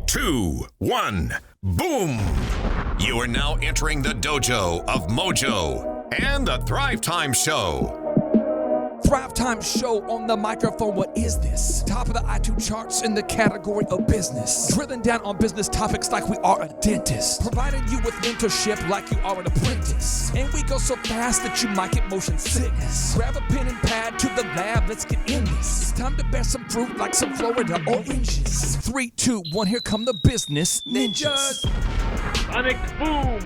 2, 1, boom! You are now entering the dojo of Mojo and the Thrivetime Show. Thrivetime Show on the microphone. What is this? Top of the iTunes charts in the category of business. Drilling down on business topics like we are a dentist. Providing you with mentorship like you are an apprentice. And we go so fast that you might get motion sickness. Grab a pen and pad to the lab. Let's get in this. It's time to bear some fruit like some Florida oranges. 3, 2, 1. Here come the business ninjas. Sonic boom.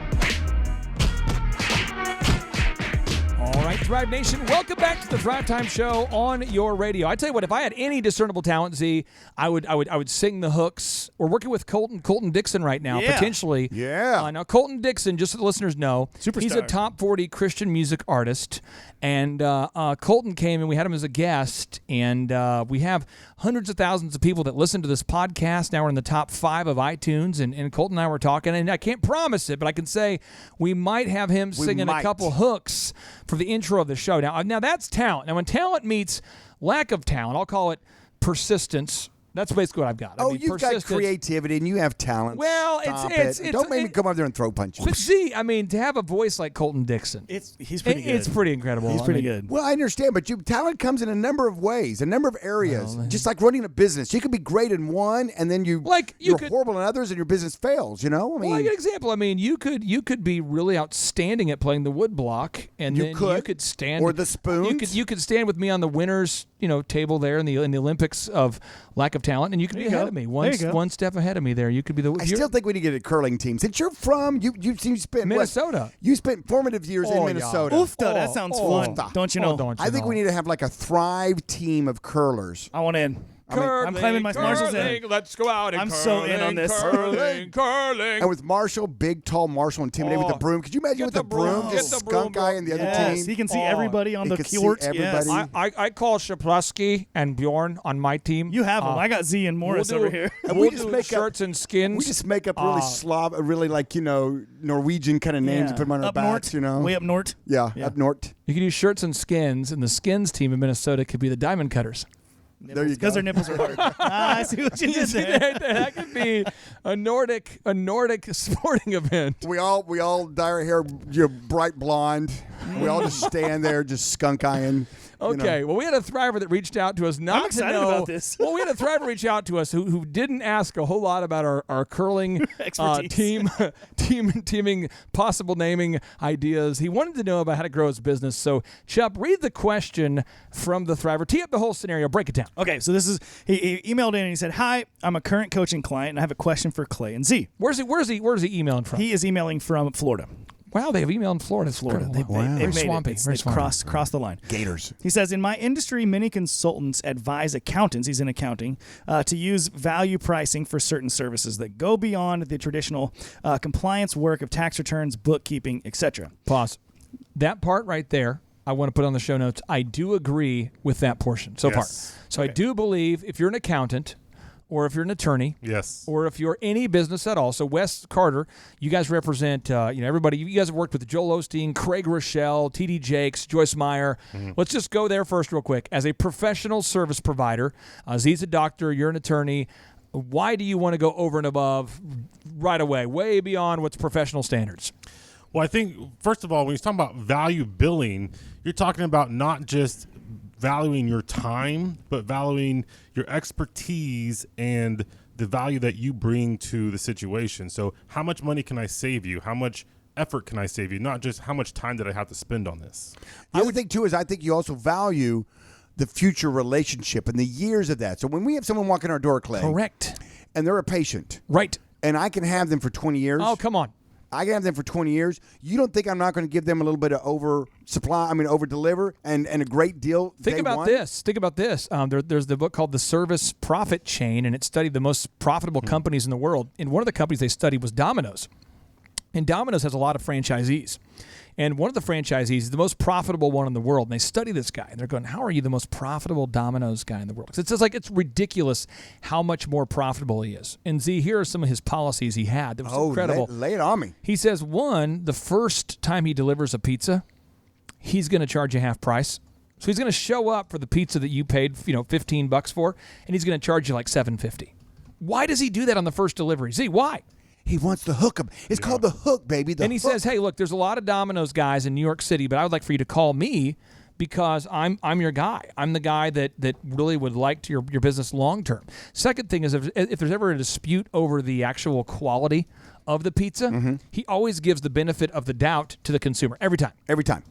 All right, Thrive Nation, welcome back to the Thrivetime Show on your radio. I tell you what, if I had any discernible talent, Z, I would sing the hooks. We're working with Colton Dixon right now, potentially. Yeah. Now, Colton Dixon, just so the listeners know, Superstar. He's a top 40 Christian music artist. And Colton came and we had him as a guest. And we have hundreds of thousands of people that listen to this podcast. Now we're in the top 5 of iTunes. And Colton and I were talking. And I can't promise it, but I can say we might have him singing a couple hooks for the intro of the show. Now that's talent. Now when talent meets lack of talent, I'll call it persistence. That's basically what I've got. You've got creativity and you have talent. Well, it's don't make me come up there and throw punches. But see, to have a voice like Colton Dixon, He's pretty good. It's pretty incredible. He's pretty good. Well, I understand, but talent comes in a number of ways, a number of areas. Just like running a business, you could be great in one, and then you're horrible in others, and your business fails. Like an example. You could be really outstanding at playing the wood block, and you could stand or the spoons. You could stand with me on the winners, table there in the Olympics of lack of talent, and you could be ahead of me, one step ahead of me there. You could be the. I still think we need to get a curling team. Since you're from, you spent Minnesota. You spent formative years in Minnesota. Yeah. Oofta, that sounds fun. Don't you know? I think we need to have like a Thrive team of curlers. I want in. I'm claiming my Marshall's in. Let's go out and I'm so in on this. Curling. And with Marshall, big, tall Marshall, intimidating with the broom. Could you imagine with the broom? Just skunk guy and the other team. He can see everybody on the court. Yes. I call Shaplusky and Bjorn on my team. You have them. I got Z and Morris over here. And we just make shirts and skins. We just make up really Norwegian kind of names and put them on our backs. Way up north. Yeah, up north. You can use shirts and skins, and the skins team in Minnesota could be the Diamond Cutters. There you go. Because their nipples are hard. I see what you did there. That could be a Nordic sporting event. We all dye our hair bright blonde. We all just stand there, just skunk eyeing. Okay, well, we had a Thriver that reached out to us. I'm excited about this. Well, we had a Thriver reach out to us who didn't ask a whole lot about our curling teaming, possible naming ideas. He wanted to know about how to grow his business. So, Chup, read the question from the Thriver. Tee up the whole scenario. Break it down. Okay, so this is he emailed in and he said, "Hi, I'm a current coaching client and I have a question for Clay and Z." Where's he emailing from? He is emailing from Florida. Wow, they have email in Florida. They've very swampy. Crossed the line. Gators. He says, in my industry, many consultants advise accountants, he's in accounting, to use value pricing for certain services that go beyond the traditional compliance work of tax returns, bookkeeping, etc. Pause. That part right there, I want to put on the show notes. I do agree with that portion so far. So I do believe if you're an accountant, or if you're an attorney, or if you're any business at all. So Wes Carter, you guys represent, everybody. You guys have worked with Joel Osteen, Craig Rochelle, T.D. Jakes, Joyce Meyer. Let's just go there first real quick. As a professional service provider, Z's a doctor, you're an attorney. Why do you want to go over and above right away, way beyond what's professional standards? Well, I think, first of all, when you're talking about value billing, you're talking about not just valuing your time, but valuing your expertise and the value that you bring to the situation. So how much money can I save you? How much effort can I save you? Not just how much time did I have to spend on this. The other thing, too, is I think you also value the future relationship and the years of that. So when we have someone walk in our door, Clay. Correct. And they're a patient. Right. And I can have them for 20 years. Oh, come on. I can have them for 20 years. You don't think I'm not going to give them a little bit of over deliver and a great deal? Think about this. There's the book called The Service Profit Chain, and it studied the most profitable companies in the world. And one of the companies they studied was Domino's. And Domino's has a lot of franchisees. And one of the franchisees is the most profitable one in the world. And they study this guy. And they're going, how are you the most profitable Domino's guy in the world? Because it's ridiculous how much more profitable he is. And Z, here are some of his policies he had. That was incredible. Lay it on me. He says, one, the first time he delivers a pizza, he's going to charge you half price. So he's going to show up for the pizza that you paid $15 for, and he's going to charge you like $7.50. Why does he do that on the first delivery? Z, why? He wants to hook them. It's called the hook, baby. And he says, hey, look, there's a lot of Domino's guys in New York City, but I would like for you to call me because I'm your guy. I'm the guy that really would like to your business long term. Second thing is if there's ever a dispute over the actual quality of the pizza, he always gives the benefit of the doubt to the consumer every time. Every time.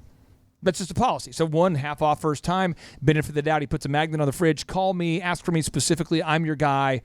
That's just a policy. So 1 half off first time, benefit of the doubt. He puts a magnet on the fridge. Call me, ask for me specifically. I'm your guy.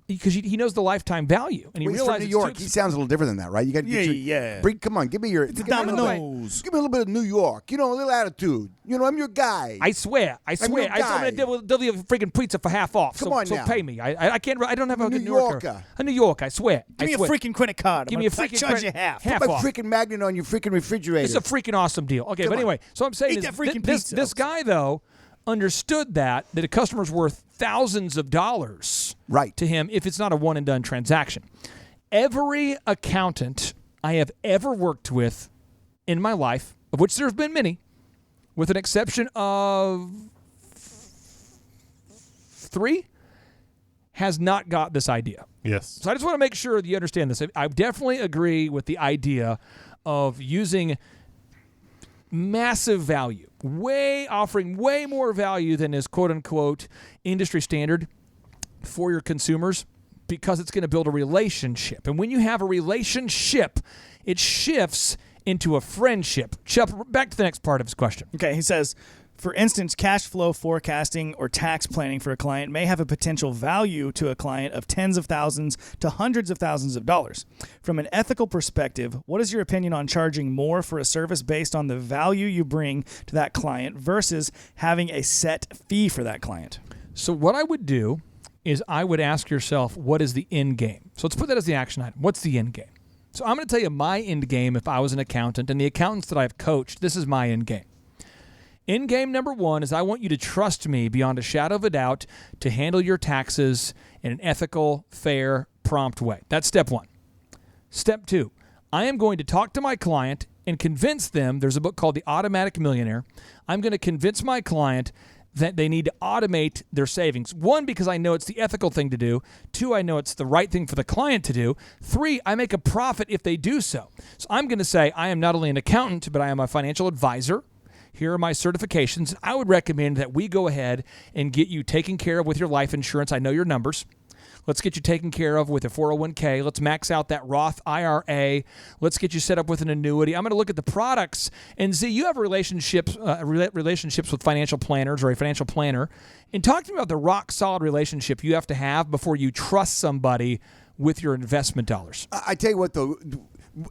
Because he knows the lifetime value, and he realizes New York. He sounds a little different than that, right? You got to get come on, give me your Domino's. Give me a little bit of New York. A little attitude. I'm your guy. I swear. I'm going to deliver you a freaking pizza for half off. Come on now. So pay me. I can't. I don't have a New Yorker. A New Yorker. I swear. Give me a freaking credit card. Give me a freaking charge you half. Put my freaking magnet on your freaking refrigerator. It's a freaking awesome deal. Okay, but anyway, so I'm saying this guy though understood that a customer's worth thousands of dollars to him if it's not a one and done transaction. Every accountant I have ever worked with in my life, of which there have been many, with an exception of 3, has not got this idea. Yes. So I just want to make sure that you understand this. I definitely agree with the idea of using massive value, offering way more value than is quote unquote industry standard for your consumers, because it's going to build a relationship. And when you have a relationship, it shifts into a friendship. Chuck, back to the next part of his question. Okay, he says, for instance, cash flow forecasting or tax planning for a client may have a potential value to a client of tens of thousands to hundreds of thousands of dollars. From an ethical perspective, what is your opinion on charging more for a service based on the value you bring to that client versus having a set fee for that client? So what I would do is I would ask yourself, what is the end game? So let's put that as the action item. What's the end game? So I'm going to tell you my end game if I was an accountant, and the accountants that I've coached, this is my end game. End game number 1 is I want you to trust me beyond a shadow of a doubt to handle your taxes in an ethical, fair, prompt way. That's step 1. Step 2, I am going to talk to my client and convince them, there's a book called The Automatic Millionaire. I'm going to convince my client that they need to automate their savings. 1, because I know it's the ethical thing to do. 2, I know it's the right thing for the client to do. 3, I make a profit if they do so. So I'm going to say I am not only an accountant, but I am a financial advisor. Here are my certifications. I would recommend that we go ahead and get you taken care of with your life insurance. I know your numbers. Let's get you taken care of with a 401k. Let's max out that Roth IRA. Let's get you set up with an annuity. I'm going to look at the products. And Z, you have relationships with financial planners or a financial planner. And talk to me about the rock solid relationship you have to have before you trust somebody with your investment dollars. I tell you what, though,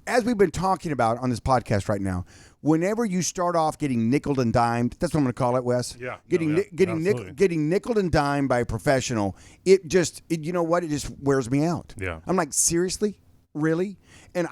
as we've been talking about on this podcast right now, whenever you start off getting nickeled and dimed, that's what I'm going to call it, Wes. Yeah. Getting nickeled and dimed by a professional, it just wears me out. Yeah. I'm like, seriously? Really? And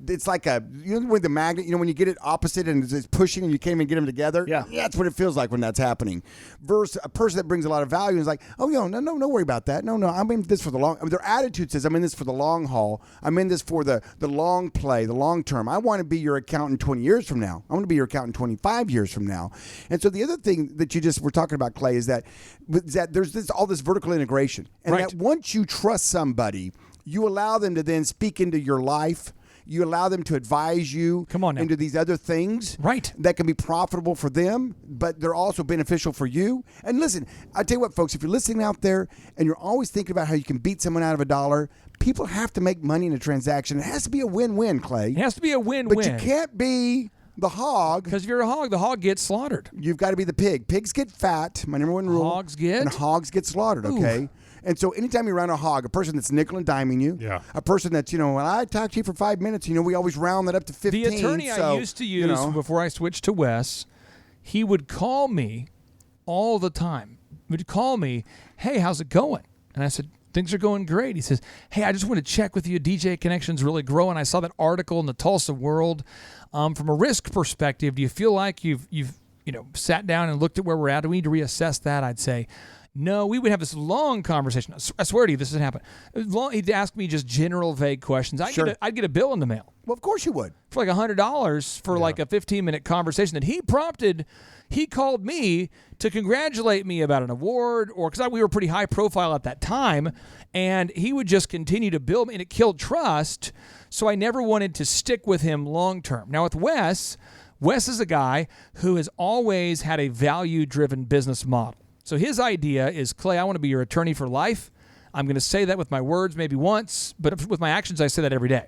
it's like with the magnet, when you get it opposite and it's pushing and you can't even get them together. Yeah. That's what it feels like when that's happening. Versus a person that brings a lot of value and is like, oh, no worry about that. No, I'm in this for the long. Their attitude says, I'm in this for the long haul. I'm in this for the long play, the long term. I want to be your accountant 20 years from now. I want to be your accountant 25 years from now. And so the other thing that you just were talking about, Clay, is that there's all this vertical integration. And that once you trust somebody, you allow them to then speak into your life. You allow them to advise you into these other things that can be profitable for them, but they're also beneficial for you. And listen, I tell you what, folks, if you're listening out there and you're always thinking about how you can beat someone out of a dollar, people have to make money in a transaction. It has to be a win-win, Clay. It has to be a win-win. But you can't be the hog. Because if you're a hog, the hog gets slaughtered. You've got to be the pig. Pigs get fat, my number 1 rule. Hogs get? And hogs get slaughtered, okay? Ooh. And so anytime you're around a hog, a person that's nickel and diming you, a person that's, when I talk to you for 5 minutes, we always round that up to 15. The attorney I used to use before I switched to Wes, he would call me all the time. He would call me, hey, how's it going? And I said, things are going great. He says, hey, I just want to check with you. DJ Connection's really growing. I saw that article in the Tulsa World. From a risk perspective, do you feel like you've sat down and looked at where we're at? Do we need to reassess that? I'd say, No, we would have this long conversation. I swear to you, this has happened. He'd ask me just general, vague questions. I'd get a bill in the mail. Well, of course you would. For like $100 for like a 15-minute conversation that he prompted. He called me to congratulate me about an award, or because we were pretty high profile at that time, and he would just continue to bill me, and it killed trust. So I never wanted to stick with him long term. Now with Wes is a guy who has always had a value-driven business model. So his idea is, Clay, I want to be your attorney for life. I'm going to say that with my words maybe once, but with my actions, I say that every day.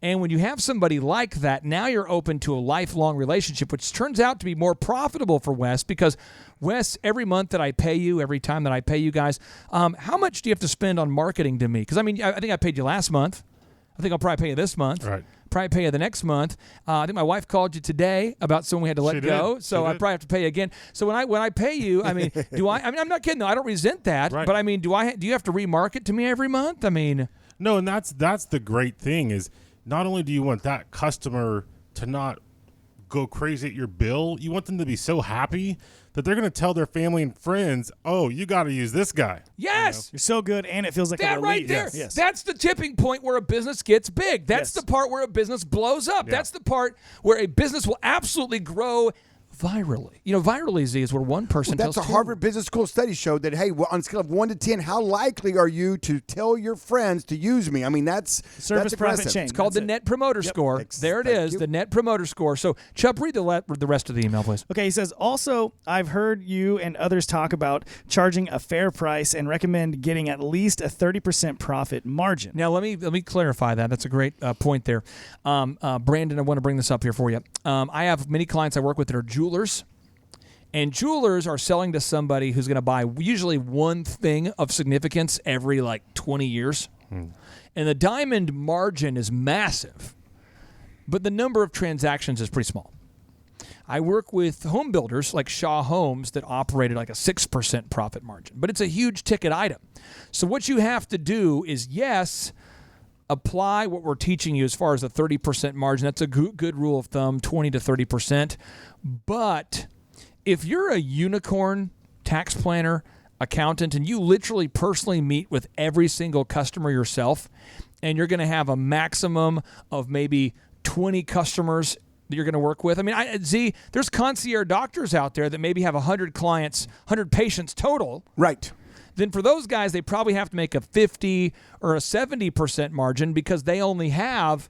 And when you have somebody like that, now you're open to a lifelong relationship, which turns out to be more profitable for Wes, because Wes, every month that I pay you, every time that I pay you guys, how much do you have to spend on marketing to me? Because, I mean, I think I paid you last month. I think I'll probably pay you this month. Right. Probably pay you the next month. I think my wife called you today about someone we had to let go, so I probably have to pay you again. So when I pay you, I mean, I'm not kidding. I don't resent that, right. But I mean, do you have to remarket to me every month? I mean, no, and that's the great thing is not only do you want that customer to not go crazy at your bill, you want them to be so happy that they're going to tell their family and friends, "Oh, you got to use this guy." Yes, you're so good, and it feels like that a right there. Yes. That's the tipping point where a business gets big. That's the part where a business blows up. Yeah. That's the part where a business will absolutely grow virally. You know, virally, Z, is where one person tells That's a Harvard Business School study showed that, hey, on a scale of 1 to 10, how likely are you to tell your friends to use me? I mean, that's service profit aggressive. chain. It's called the Net Promoter Score. There it is, the Net Promoter Score. So, Chubb, read the rest of the email, please. Okay, he says, also, I've heard you and others talk about charging a fair price and recommend getting at least a 30% profit margin. Now, let me clarify that. That's a great point there. Brandon, I want to bring this up here for you. I have many clients I work with that are jewelers. And jewelers are selling to somebody who's going to buy usually one thing of significance every like 20 years. And the diamond margin is massive, but the number of transactions is pretty small. I work with home builders like Shaw Homes that operate at like a 6% profit margin, but it's a huge ticket item. So what you have to do is, yes, apply what we're teaching you as far as the 30% margin. That's a good rule of thumb, 20 to 30%. But if you're a unicorn tax planner, accountant, and you literally personally meet with every single customer yourself, and you're going to have a maximum of maybe 20 customers that you're going to work with. I mean, Z, there's concierge doctors out there that maybe have 100 clients, 100 patients total. Right. Then for those guys, they probably have to make a 50 or a 70% margin because they only have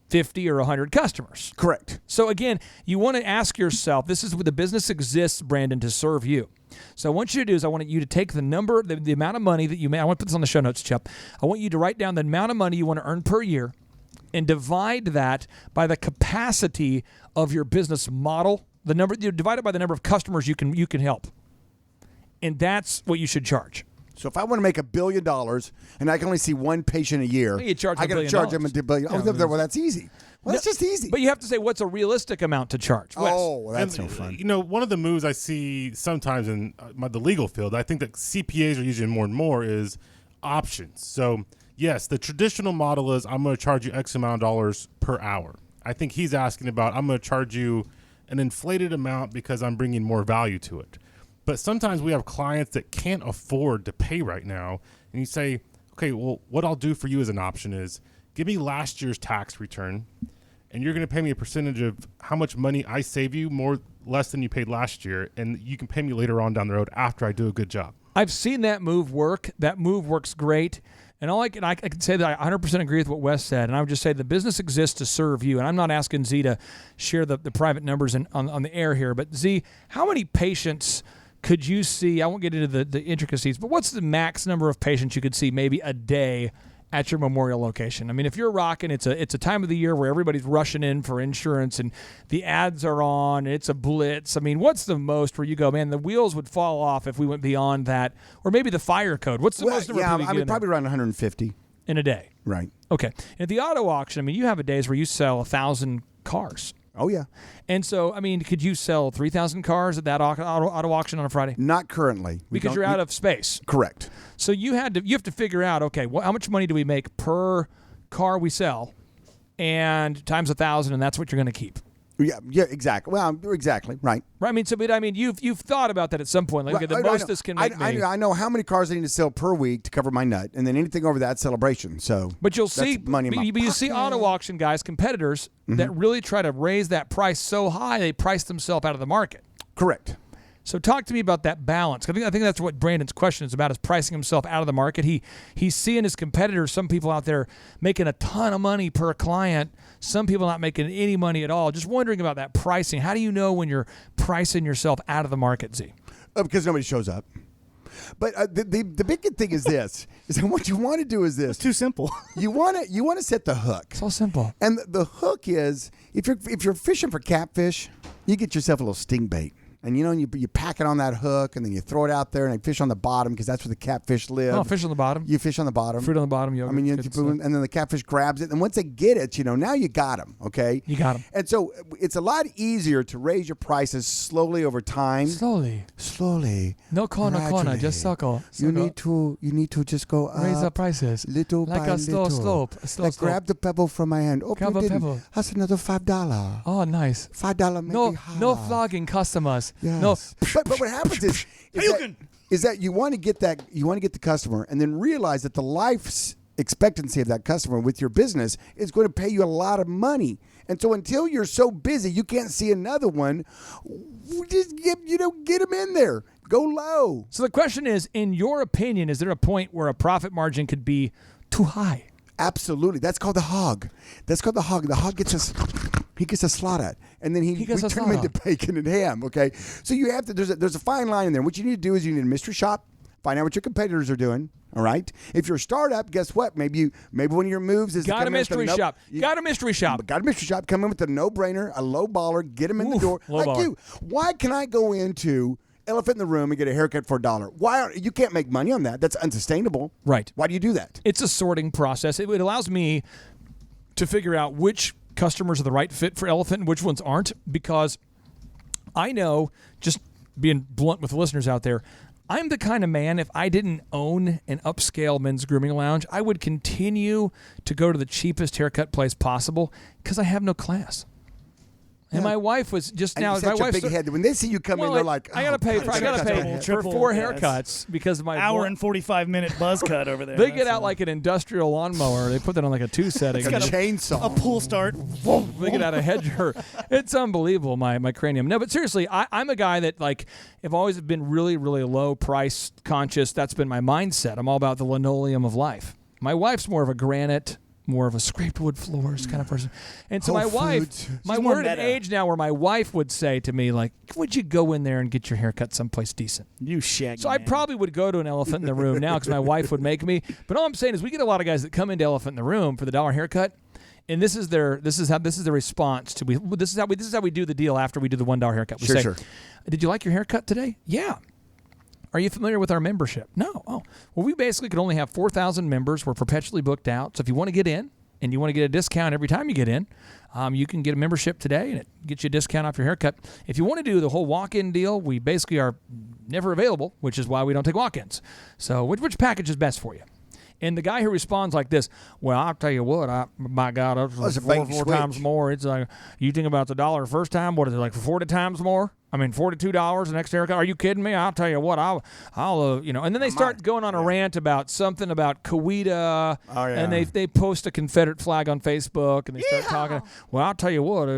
50 or 100 customers. Correct. So again, you want to ask yourself, this is what the business exists, Brandon, to serve you. So I want you to do is I want you to take the number, the amount of money that you make. I want to put this on the show notes, Chubb. I want you to write down the amount of money you want to earn per year and divide that by the capacity of your business model. The number, you divide it by the number of customers you can help. And that's what you should charge. So if I want to make $1 billion and I can only see one patient a year, you charge I got to charge them $1 billion. Well, that's easy. Well, that's just easy. But you have to say what's a realistic amount to charge. Wes. Oh, that's no fun. You know, one of the moves I see sometimes in the legal field, I think that CPAs are using more and more, is options. So, yes, the traditional model is I'm going to charge you X amount of dollars per hour. I think he's asking about I'm going to charge you an inflated amount because I'm bringing more value to it. But sometimes we have clients that can't afford to pay right now. And you say, okay, well, what I'll do for you as an option is give me last year's tax return, and you're going to pay me a percentage of how much money I save you, less than you paid last year, and you can pay me later on down the road after I do a good job. I've seen that move work. That move works great. And I can say that I 100% agree with what Wes said. And I would just say the business exists to serve you. And I'm not asking Z to share the private numbers on the air here. But Z, how many patients could you see? I won't get into the intricacies, but what's the max number of patients you could see maybe a day at your memorial location? I mean, if you're rocking, it's a time of the year where everybody's rushing in for insurance and the ads are on, and it's a blitz. I mean, what's the most where you go, man, the wheels would fall off if we went beyond that? Or maybe the fire code. What's the most number of people you get in probably around 150. In a day. Right. Okay. And at the auto auction, I mean, you have days where you sell 1,000 cars. Oh, yeah. And so, I mean, could you sell 3,000 cars at that auto auction on a Friday? Not currently. Because you're out of space. Correct. So you have to figure out, okay, how much money do we make per car we sell, and times 1,000, and that's what you're going to keep. Yeah, exactly. Well, exactly, right. Right. I mean, but you've thought about that at some point. Like, okay, the most this can make me. I know how many cars I need to sell per week to cover my nut, and then anything over that celebration. So, but you'll see money in my but you see auto auction guys, competitors that really try to raise that price so high they price themselves out of the market. Correct. So talk to me about that balance. I think that's what Brandon's question is about, is pricing himself out of the market. He's seeing his competitors, some people out there making a ton of money per client, some people not making any money at all. Just wondering about that pricing. How do you know when you're pricing yourself out of the market, Z? Because nobody shows up. But the big thing is this: is that what you want to do is this. It's too simple. You want to set the hook. It's all simple. And the hook is if you're fishing for catfish, you get yourself a little sting bait. And you pack it on that hook, and then you throw it out there, and they fish on the bottom because that's where the catfish live. Oh, fish on the bottom. You fish on the bottom. Fruit on the bottom. Yogurt, and then the catfish grabs it, and once they get it, now you got them. Okay, you got them. And so it's a lot easier to raise your prices slowly over time. Slowly. No corner, just circle. You need to just go up, raise the prices little like by a slow little. slope. Grab the pebble from my hand. Oh, grab a pebble. That's another $5. Oh, nice. $5 maybe. No flogging customers. Yes. No. But what happens is that you want to get the customer, and then realize that the life expectancy of that customer with your business is going to pay you a lot of money. And so until you're so busy you can't see another one, just get them in there. Go low. So the question is, in your opinion, is there a point where a profit margin could be too high? Absolutely. That's called the hog. The hog gets us. He gets a slaughter, and then we turn him into bacon and ham. Okay, so you have to. There's a fine line in there. What you need to do is you need a mystery shop. Find out what your competitors are doing. All right. If you're a startup, guess what? Maybe one of your moves is got a mystery shop. Got a mystery shop. Come in with a no-brainer, a low baller. Get them in the door. Like you. Why can I go into Elephant in the Room and get a haircut for $1? You can't make money on that. That's unsustainable. Right. Why do you do that? It's a sorting process. It allows me to figure out which customers are the right fit for Elephant and which ones aren't, because I know, just being blunt with the listeners out there, I'm the kind of man, if I didn't own an upscale men's grooming lounge, I would continue to go to the cheapest haircut place possible because I have no class. And my wife was just now. My wife's big head. When they see you come in, they're like, "I gotta pay for 4 haircuts because of my hour and 45-minute buzz cut over there." They get out like an industrial lawnmower. They put that on like a 2 setting. It's got a chainsaw, a pull start. They get out a hedger. It's unbelievable. My cranium. No, but seriously, I'm a guy that I've always been really, really low price conscious. That's been my mindset. I'm all about the linoleum of life. My wife's more of a granite, more of a scraped wood floors kind of person. And so my wife, we're at an age now where my wife would say to me, like, would you go in there and get your hair cut someplace decent? You shaggy So man. I probably would go to an Elephant in the Room now because my wife would make me. But all I'm saying is we get a lot of guys that come into Elephant in the Room for the $1 haircut. And this is the response to this is how we do the deal after we do the $1 haircut. We say, did you like your haircut today? Yeah. Are you familiar with our membership? No. Oh. Well, we basically could only have 4,000 members. We're perpetually booked out. So if you want to get in and you want to get a discount every time you get in, you can get a membership today and it gets you a discount off your haircut. If you want to do the whole walk-in deal, we basically are never available, which is why we don't take walk-ins. So which package is best for you? And the guy who responds like this, well, I'll tell you what, my God, that's four times more. It's like, you think about the $1 first time, what is it, like 40 times more? I mean, $42 the next haircut. Are you kidding me? I'll tell you what, I'll and then they start going on a rant about something about Kawita, and they post a Confederate flag on Facebook, and they start talking. Well, I'll tell you what,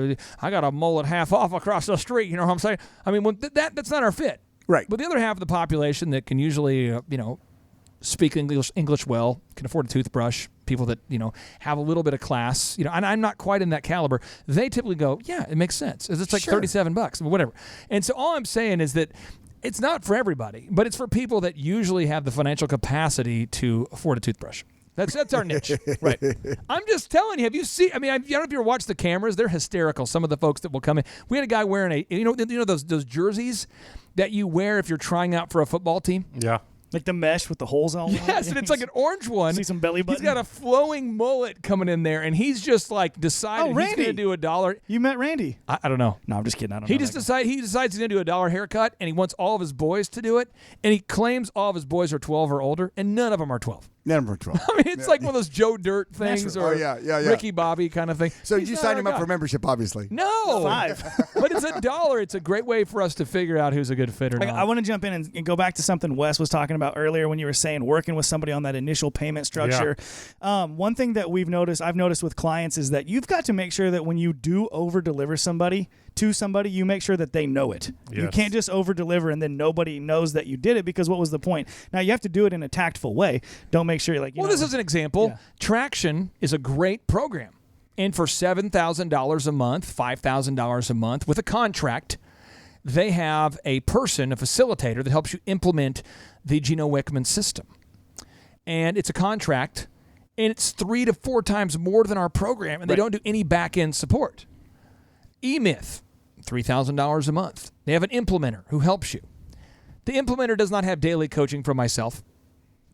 I got a mullet half off across the street. You know what I'm saying? I mean, that's not our fit, right? But the other half of the population that can usually, speak English well, can afford a toothbrush, people that, have a little bit of class, and I'm not quite in that caliber, they typically go, yeah, it makes sense. It's like $37, whatever. And so all I'm saying is that it's not for everybody, but it's for people that usually have the financial capacity to afford a toothbrush. That's our niche, right? I'm just telling you. Have you seen? I don't know if you ever watched the cameras. They're hysterical. Some of the folks that will come in. We had a guy wearing those jerseys that you wear if you're trying out for a football team. Yeah. Like the mesh with the holes all over it. Yes, and it's like an orange one. See some belly button? He's got a flowing mullet coming in there, and he's just like decided he's Randy. going to do $1. You met Randy. I don't know. No, I'm just kidding. I don't He know. just decides he's going to do $1 haircut, and he wants all of his boys to do it, and he claims all of his boys are 12 or older, and none of them are 12. Never 12. I mean, it's like one of those Joe Dirt things or Ricky Bobby kind of thing. So He's you not signed our him up guy. for membership, obviously. No. 5. But it's $1. It's a great way for us to figure out who's a good fit or not. I want to jump in and go back to something Wes was talking about earlier when you were saying working with somebody on that initial payment structure. One thing that I've noticed with clients is that you've got to make sure that when you do over deliver somebody to somebody, you make sure that they know it. Yes. You can't just over deliver and then nobody knows that you did it, because what was the point? Now you have to do it in a tactful way. Don't make sure you're like, this is an example. Yeah. Traction is a great program. And for $7,000 a month, $5,000 a month with a contract, they have a person, a facilitator that helps you implement the Gino Wickman system. And it's a contract, and it's 3 to 4 times more than our program, and they don't do any back-end support. eMyth, $3,000 a month. They have an implementer who helps you. The implementer does not have daily coaching from myself.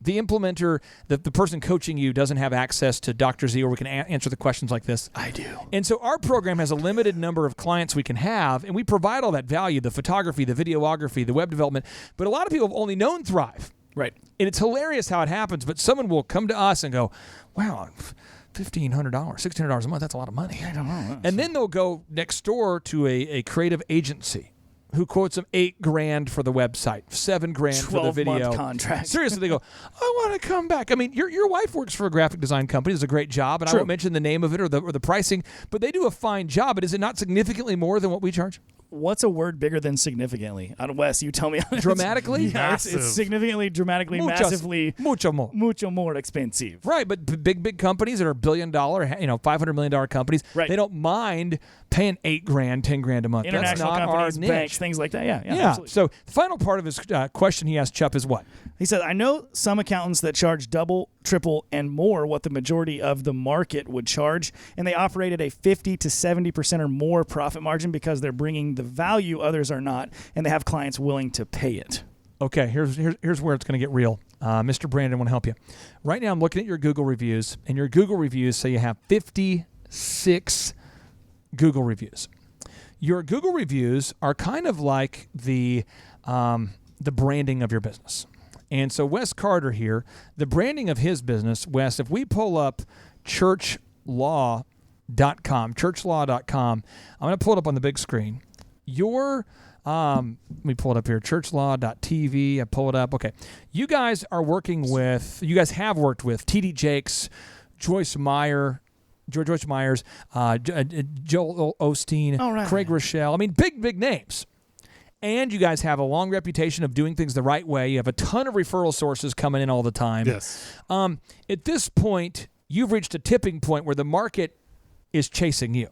The implementer, the person coaching you, doesn't have access to Dr. Z, or we can answer the questions like this. I do. And so our program has a limited number of clients we can have, and we provide all that value, the photography, the videography, the web development. But a lot of people have only known Thrive. Right. And it's hilarious how it happens, but someone will come to us and go, wow, $1,500, $1,600 a month, that's a lot of money. I don't know. And then they'll go next door to a creative agency who quotes them $8,000 for the website, $7,000 for the video 12-month contract. Seriously, they go, I want to come back. I mean, your wife works for a graphic design company, does a great job, and I won't mention the name of it or the pricing, but they do a fine job. But is it not significantly more than what we charge? What's a word bigger than significantly? Wes, you tell me. Dramatically? Yeah, it's significantly, dramatically, massively, mucho more expensive. Right, but big companies that are $1 billion, $500 million companies, they don't mind paying $8,000, $10,000 a month. International That's not companies, our niche. banks, things like that. Yeah. Absolutely. So the final part of his question he asked Chup is what? He said, I know some accountants that charge double, triple, and more what the majority of the market would charge, and they operate at a 50 to 70% or more profit margin because they're bringing the value others are not, and they have clients willing to pay it. Okay, here's where it's going to get real. Mr. Brandon, I want to help you. Right now I'm looking at your Google reviews, and your Google reviews say you have 56 Google reviews. Your Google reviews are kind of like the branding of your business. And so Wes Carter here, the branding of his business, Wes, if we pull up churchlaw.com, I'm going to pull it up on the big screen. Let me pull it up here, churchlaw.tv. I pull it up. Okay. You guys have worked with T.D. Jakes, Joyce Myers, Joel Osteen, Craig Rochelle. I mean, big names. And you guys have a long reputation of doing things the right way. You have a ton of referral sources coming in all the time. Yes. At this point, you've reached a tipping point where the market is chasing you.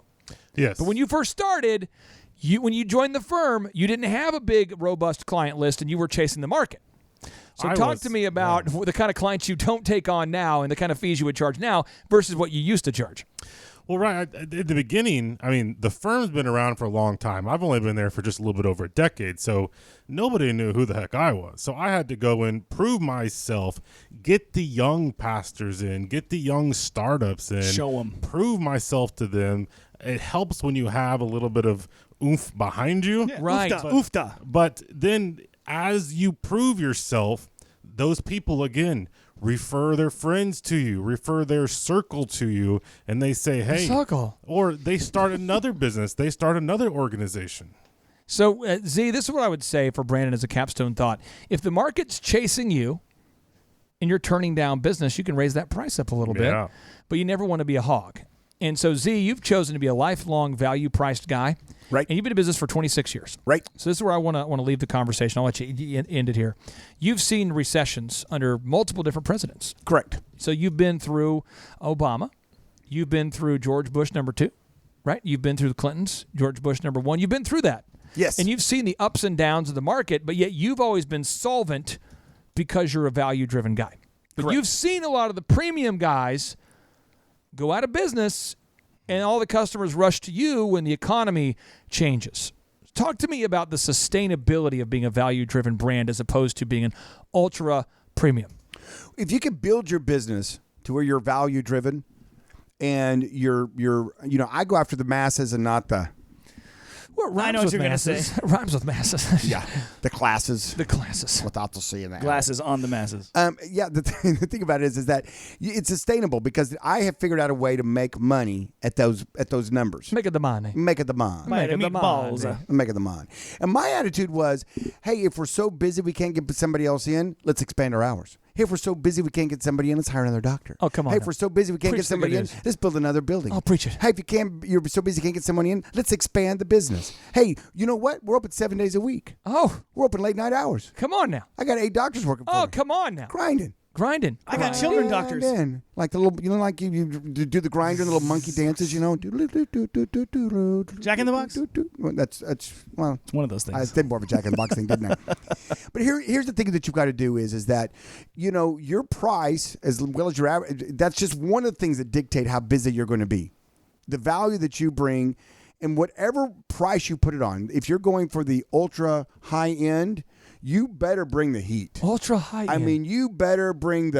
Yes. But when you first started, when you joined the firm, you didn't have a big, robust client list, and you were chasing the market. So talk to me about the kind of clients you don't take on now and the kind of fees you would charge now versus what you used to charge. Well, right. At the beginning, I mean, the firm's been around for a long time. I've only been there for just a little bit over a decade, so nobody knew who the heck I was. So I had to go in, prove myself, get the young pastors in, get the young startups in. Show them. Prove myself to them. It helps when you have a little bit of oomph behind you. Yeah, right. Oofta. But then as you prove yourself, those people, again, refer their friends to you, refer their circle to you, and they say, hey, or they start another business, they start another organization. So, Z, this is what I would say for Brandon as a capstone thought. If the market's chasing you and you're turning down business, you can raise that price up a little bit, but you never want to be a hog. And so, Z, you've chosen to be a lifelong value-priced guy. Right. And you've been in business for 26 years. Right. So this is where I want to leave the conversation. I'll let you end it here. You've seen recessions under multiple different presidents. Correct. So you've been through Obama. You've been through George Bush #2, right? You've been through the Clintons, George Bush #1. You've been through that. Yes. And you've seen the ups and downs of the market, but yet you've always been solvent because you're a value-driven guy. But Correct. you've seen a lot of the premium guys go out of business, and all the customers rush to you when the economy changes. Talk to me about the sustainability of being a value-driven brand as opposed to being an ultra premium. If you can build your business to where you're value driven, and I go after the masses and not the. Well, I know what you're going to say. Rhymes with masses. Yeah, the classes. The classes. Without the C in that. Glasses on the masses. The thing about it is that it's sustainable because I have figured out a way to make money at those numbers. Make it the money. Make it the money. Make it the balls. Make it the money. And my attitude was, hey, if we're so busy we can't get somebody else in, let's expand our hours. Hey, if we're so busy we can't get somebody in, let's hire another doctor. Oh, come on. Hey, now. if we're so busy we can't Preach get somebody in, let's build another building. I'll preach it. Hey, if you're so busy you can't get someone in, let's expand the business. Hey, you know what? We're open 7 days a week. Oh. We're open late night hours. Come on now. I got 8 doctors working for me. Oh, come on now. Grinding. I got children doctors. Like the little, like you do the grinder, the little monkey dances, Jack in the Box? That's it's one of those things. I did more of a Jack in the Box thing, didn't I? But here's the thing that you've got to do is that, your price as well as your average, that's just one of the things that dictate how busy you're going to be. The value that you bring and whatever price you put it on. If you're going for the ultra high end, you better bring the heat. Ultra high end. I mean, you better bring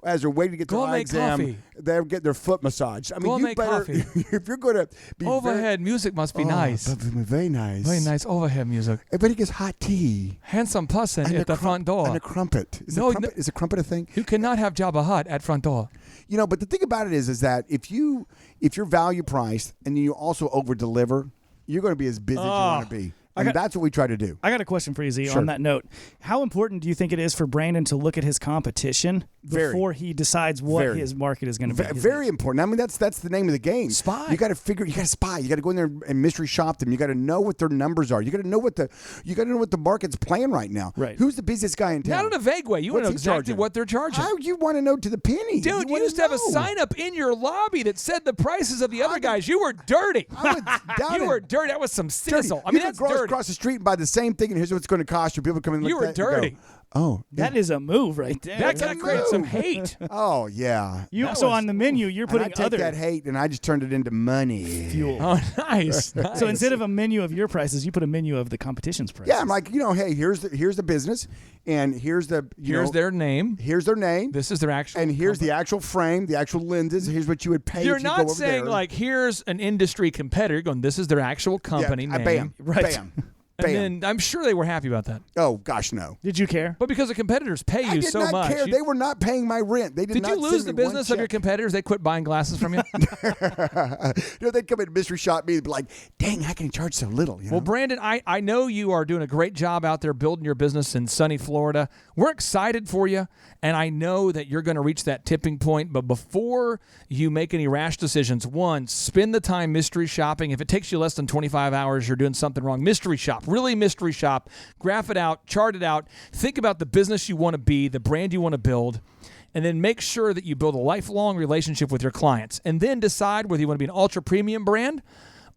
as they're waiting to get their eye exam, coffee. They're getting their foot massaged. I mean, you better, coffee. if you're going to be overhead music must be nice. Very nice. Very nice overhead music. Everybody gets hot tea. Handsome person at the front door. And a crumpet. Is a crumpet a thing? You cannot have Jabba Hutt at front door. But the thing about it is that if you're value priced and you also over deliver, you're going to be as busy as you want to be. And that's what we try to do. I got a question for you, Z, Sure. on that note. How important do you think it is for Brandon to look at his competition before he decides what his market is going to be? Very important. I mean, that's the name of the game. Spy. You got to spy. You got to go in there and mystery shop them. You got to know what their numbers are. You got to know what the market's playing right now. Right. Who's the busiest guy in town? Not in a vague way. You want to know exactly what they're charging. How you want to know to the penny? Dude, you used to have a sign up in your lobby that said the prices of the other guys. You were dirty. You were dirty. That was some sizzle. I mean, that's dirty. Across the street and buy the same thing, and here's what it's going to cost you. People come in and look at that. You were dirty. Oh, that is a move right there. That could have created some hate. Oh, yeah. On the menu, you're putting I take that hate and I just turned it into money. Fuel. Oh, nice. So instead of a menu of your prices, you put a menu of the competition's prices. Yeah, I'm like, hey, here's the business, and here's their name. Here's their name. This is their actual. And here's the actual frame, the actual lenses. Here's what you would pay. You're if you not go over saying there. like here's an industry competitor. You're going, this is their actual company name. Bam. Right. Bam. And then I'm sure they were happy about that. Oh gosh, no. Did you care? But because the competitors pay you so much. I did not care. They were not paying my rent. They did not you lose the send me business one of your check. competitors? They quit buying glasses from you? They'd come in and mystery shop me and be like, dang, how can you charge so little? Well, Brandon, I know you are doing a great job out there building your business in sunny Florida. We're excited for you, and I know that you're going to reach that tipping point. But before you make any rash decisions, one, spend the time mystery shopping. If it takes you less than 25 hours, you're doing something wrong. Mystery shop. Really mystery shop. Graph it out. Chart it out. Think about the business you want to be, the brand you want to build, and then make sure that you build a lifelong relationship with your clients. And then decide whether you want to be an ultra premium brand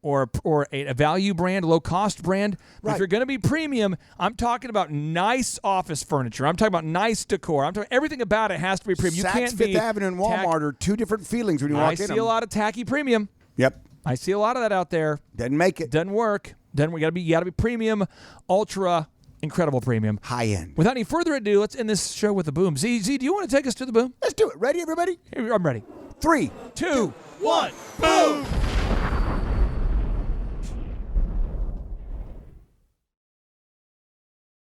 or a value brand, low-cost brand. Right. If you're going to be premium, I'm talking about nice office furniture. I'm talking about nice decor. I'm talking everything about it has to be premium. Saks, you can't Fifth Avenue, and Walmart are two different feelings when you walk in. I see a lot of tacky premium. Yep. I see a lot of that out there. Doesn't make it. Doesn't work. You got to be premium, ultra, incredible premium, high end. Without any further ado, let's end this show with the boom. Z, do you want to take us to the boom? Let's do it. Ready, everybody? I'm ready. 3, 2, 1, boom!